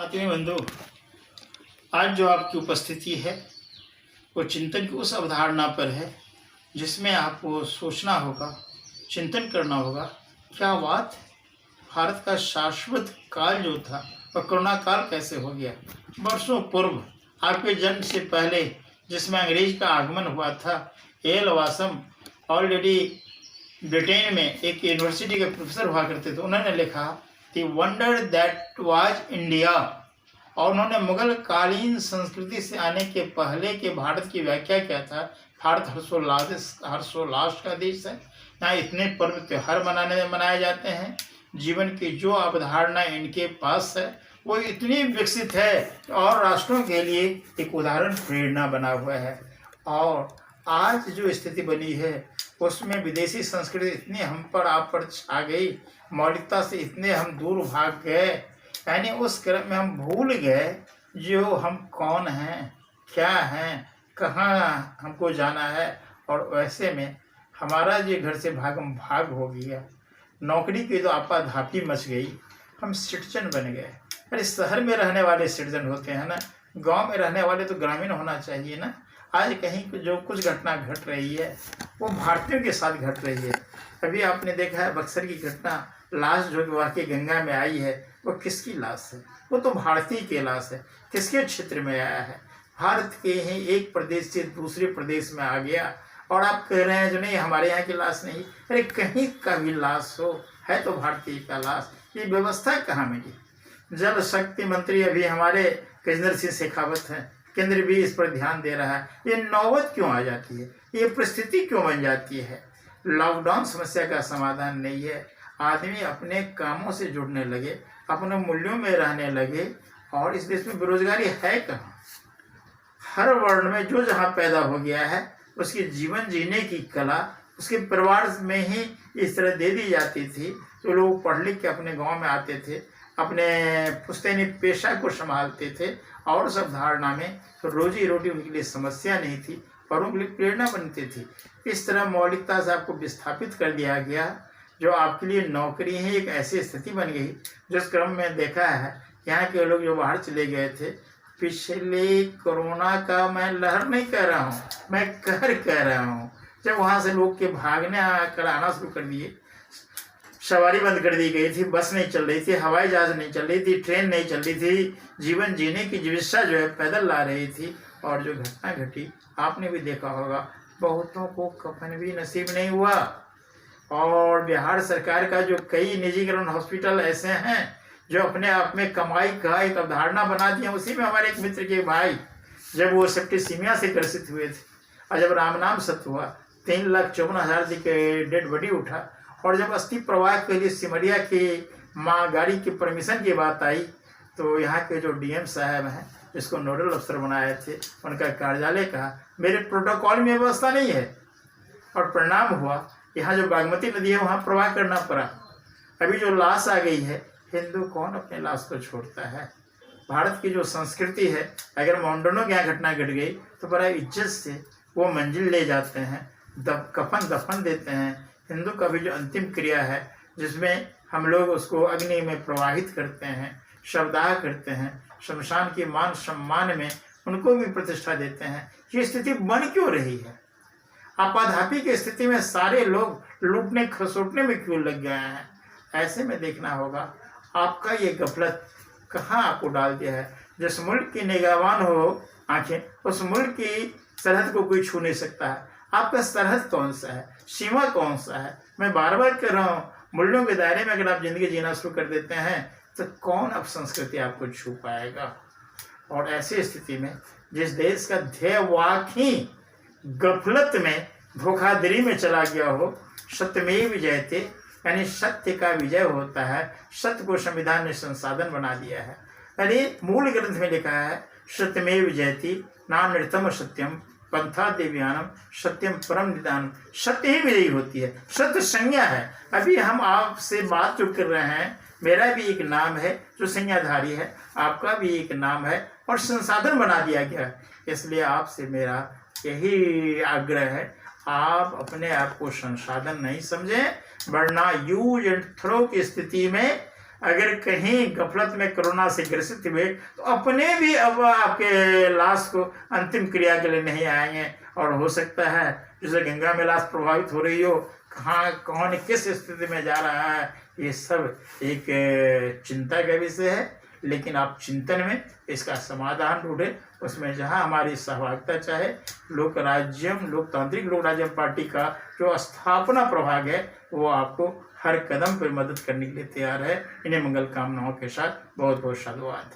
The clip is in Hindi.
आत्मीय बंधु, आज जो आपकी उपस्थिति है वो चिंतन की उस अवधारणा पर है जिसमें आपको सोचना होगा, चिंतन करना होगा। क्या बात है, भारत का शाश्वत काल जो था वह कोरोना काल कैसे हो गया। वर्षों पूर्व आपके जन्म से पहले जिसमें अंग्रेज का आगमन हुआ था, एल वासम ऑलरेडी ब्रिटेन में एक यूनिवर्सिटी के प्रोफेसर हुआ करते थे। उन्होंने लिखा the wonder that was India, और उन्होंने मुगल कालीन संस्कृति से आने के पहले के भारत की व्याख्या क्या था। भारत हर्षोल्लास का देश है, यहाँ इतने पर्व त्योहार मनाए जाते हैं। जीवन की जो अवधारणा इनके पास है वो इतनी विकसित है और राष्ट्रों के लिए एक उदाहरण प्रेरणा बना हुआ है। और आज जो स्थिति बनी है उसमें विदेशी संस्कृति इतनी हम पर आप पर छा गई, मौलिकता से इतने हम दूर भाग गए, यानी उस क्रम में हम भूल गए जो हम कौन हैं, क्या हैं, कहाँ हमको जाना है। और वैसे में हमारा जो घर से भाग हो गया, नौकरी की तो आपाधापी मच गई, हम सिटीजन बन गए। अरे शहर में रहने वाले सिटीजन होते हैं ना, गांव में रहने वाले तो ग्रामीण होना चाहिए ना। आज कहीं जो कुछ घटना घट रही है वो भारतीयों के साथ घट रही है। अभी आपने देखा है बक्सर की घटना, लाश जो वाकई गंगा में आई है वो किसकी लाश है? वो तो भारतीय की लाश है। किसके क्षेत्र में आया है? भारत के ही एक प्रदेश से दूसरे प्रदेश में आ गया और आप कह रहे हैं जो नहीं हमारे यहाँ की लाश नहीं। अरे कहीं का भी लाश हो, है तो भारतीय का लाश। ये व्यवस्था कहाँ मिली? जल शक्ति मंत्री अभी हमारे गजेंद्र सिंह शेखावत हैं, केंद्र भी इस पर ध्यान दे रहा है। ये नौबत क्यों आ जाती है, ये परिस्थिति क्यों बन जाती है? लॉकडाउन समस्या का समाधान नहीं है। आदमी अपने कामों से जुड़ने लगे, अपने मूल्यों में रहने लगे, और इस देश में बेरोजगारी है कहाँ? हर वर्ण में जो जहाँ पैदा हो गया है उसकी जीवन जीने की कला उसके परिवार में ही इस तरह दे दी जाती थी। तो लोग पढ़ लिख के अपने गांव में आते थे, अपने पुश्तैनी पेशा को संभालते थे, और उस अवधारणा में रोजी रोटी उनके लिए समस्या नहीं थी और उनके लिए प्रेरणा बनती थी। इस तरह मौलिकता से आपको विस्थापित कर दिया गया, जो आपके लिए नौकरी ही एक ऐसी स्थिति बन गई जिस क्रम में देखा है यहाँ के लोग जो बाहर चले गए थे। पिछले कोरोना का मैं लहर नहीं कह रहा हूँ, मैं कहर कह रहा हूँ। जब वहाँ से लोग के भागने कर आना शुरू कर दिए, सवारी बंद कर दी गई थी, बस नहीं चल रही थी, हवाई जहाज नहीं चल रही थी, ट्रेन नहीं चल रही थी, जीवन जीने की जिज्ञासा जो है पैदल ला रही थी। और जो घटना घटी आपने भी देखा होगा, बहुतों को कफन भी नसीब नहीं हुआ। और बिहार सरकार का जो कई निजीकरण हॉस्पिटल ऐसे हैं जो अपने आप में कमाई का एक अवधारणा बना दिया। उसी में हमारे एक मित्र के भाई जब वो सेप्टिसीमिया से ग्रसित हुए थे और जब राम नाम सत्य हुआ, 3,54,000 के डेड बॉडी उठा, और जब अस्थि प्रवाह के लिए सिमरिया की माँ गाड़ी की परमिशन की बात आई तो यहाँ के जो डीएम साहब हैं जिसको नोडल अफसर बनाए थे, उनका कार्यालय कहा मेरे प्रोटोकॉल में व्यवस्था नहीं है, और परिणाम हुआ यहाँ जो बागमती नदी है वहाँ प्रवाह करना पड़ा। अभी जो लाश आ गई है, हिंदू कौन अपने लाश को छोड़ता है? भारत की जो संस्कृति है, अगर मोहनडोनों के यहाँ घटना घट गई तो बड़ा इज्जत से वो मंजिल ले जाते हैं, कफन दफन देते हैं। हिंदू का भी जो अंतिम क्रिया है जिसमें हम लोग उसको अग्नि में प्रवाहित करते हैं, शवदाह करते हैं, शमशान के मान सम्मान में उनको भी प्रतिष्ठा देते हैं। ये स्थिति बन क्यों रही है? आपाधापी की स्थिति में सारे लोग लूटने खसोटने में क्यों लग गए हैं? ऐसे में देखना होगा आपका ये गफलत कहाँ आपको डाल दिया है। जिस मुल्क की निगाहवान हो आंखें, उस मुल्क की सरहद को कोई छू नहीं सकता है। आपका सरहद कौन सा है, सीमा कौन सा है? मैं बार बार कह रहा हूँ, मूल्यों के दायरे में अगर आप जिंदगी जीना शुरू कर देते हैं तो कौन अब संस्कृति आपको छू पाएगा? और ऐसी स्थिति में जिस देश का ध्येय वाकई गफलत में धोखाधड़ी में चला गया हो, सत्यमेव जयते, यानी सत्य का विजय होता है। सत्य को संविधान ने संसाधन बना दिया है। अरे मूल ग्रंथ में लिखा है सत्यमेव जयति नानृतम सत्यम पंथा देव्यानम सत्यम परम निदानम। सत्य ही विजयी होती है, सत्य संज्ञा है। अभी हम आपसे बात जो कर रहे हैं, मेरा भी एक नाम है जो संज्ञाधारी है, आपका भी एक नाम है और संसाधन बना दिया गया। इसलिए आपसे मेरा यही आग्रह है, आप अपने आप को संसाधन नहीं समझें, वरना यूज एंड थ्रो की स्थिति में अगर कहीं गफलत में कोरोना से ग्रसित हुए तो अपने भी अब आपके लाश को अंतिम क्रिया के लिए नहीं आएंगे। और हो सकता है जैसे गंगा में लाश प्रभावित हो रही हो, कहाँ कौन किस स्थिति में जा रहा है, ये सब एक चिंता का विषय है। लेकिन आप चिंतन में इसका समाधान ढूंढे, उसमें जहां हमारी सहभागिता चाहे। लोकतांत्रिक लोक राज्यम पार्टी का जो स्थापना प्रभाग है वो आपको हर कदम पर मदद करने के लिए तैयार है। इन्हें मंगल कामनाओं के साथ बहुत बहुत साधुवाद।